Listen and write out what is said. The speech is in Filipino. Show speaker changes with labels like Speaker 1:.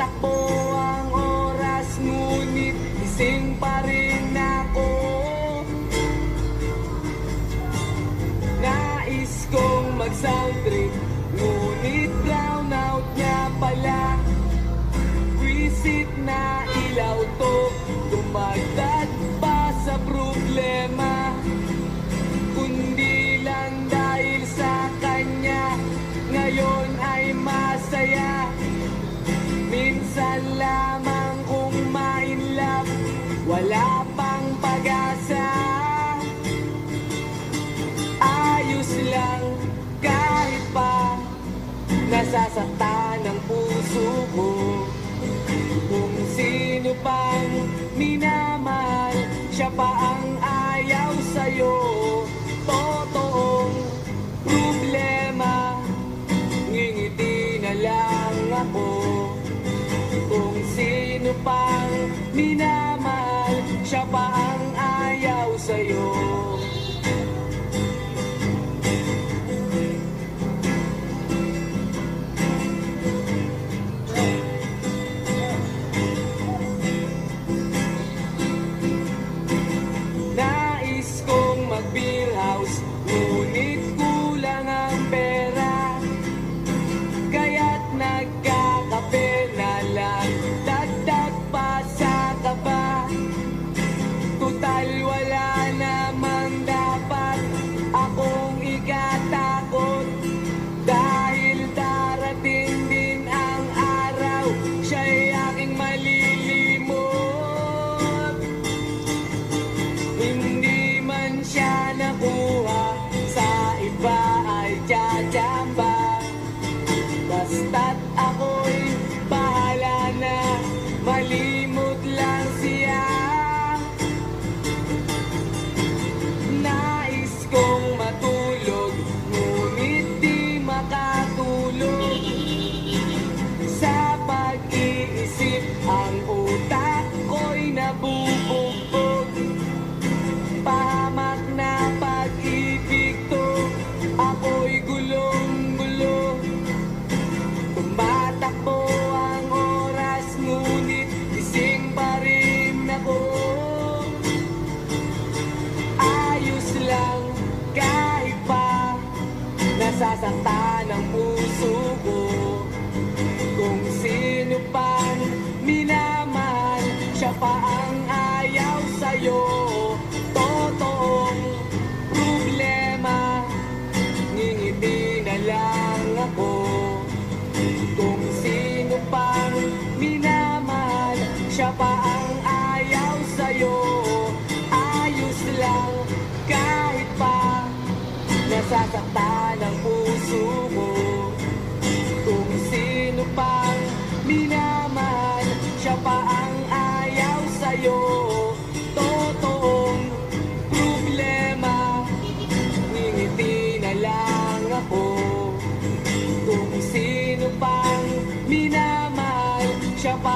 Speaker 1: Tumatakbo ang oras, ngunit gising pa rin ako. Nais kong mag-sound trip, ngunit brown out niya pala. Wisit na ilaw to, dumagdag pa sa problema. Kundi lang dahil sa kanya, ngayon ay masaya. Minsan lamang kung ma-inlove, wala pang pag-asa. Ayos lang kahit pa nasasaktan ang puso ko. Kung sino pang minamahal, siya pa ang ayaw sa'yo. Totoong problema, ngingiti na lang ako. Kung sino pang minamahal, siya pa ang ayaw sa'yo. Nais kong mag-beer house, ngunit kulang ang pera. Kaya't nagkakape na lang, dagdag pa sa kaba. Tutal wala namang dapat akong ikatakot, dahil darating din ang araw, siya'y aking malilimot. Hindi man siya nakuha, sa iba ay tiyatiyamba. Basta't ako'y bahala na, malimot lang siya. Nais kong matulog, ngunit di makatulog. Sa pag-iisip, ang utak ko'y nabubugbog. Pahamak na pag-ibig to, ako'y gulong-gulo. Tumatakbo ang oras, ngunit gising pa rin ako. Ayos lang kahit pa nasasaktan ang puso ko. Kung sino pang minamahal, siya pa ang ayaw sa'yo. Totoong problema, ngingiti na lang ako. Kung sino pang minamahal, siya pa ang ayaw sa'yo. Ayos lang kahit pa nasasaktan ang puso mo. Kung sino pang minamahal, siya pa ang ayaw sa'yo. Totoong problema, ngingiti na lang ako. Kung sino pang minamahal, siya pa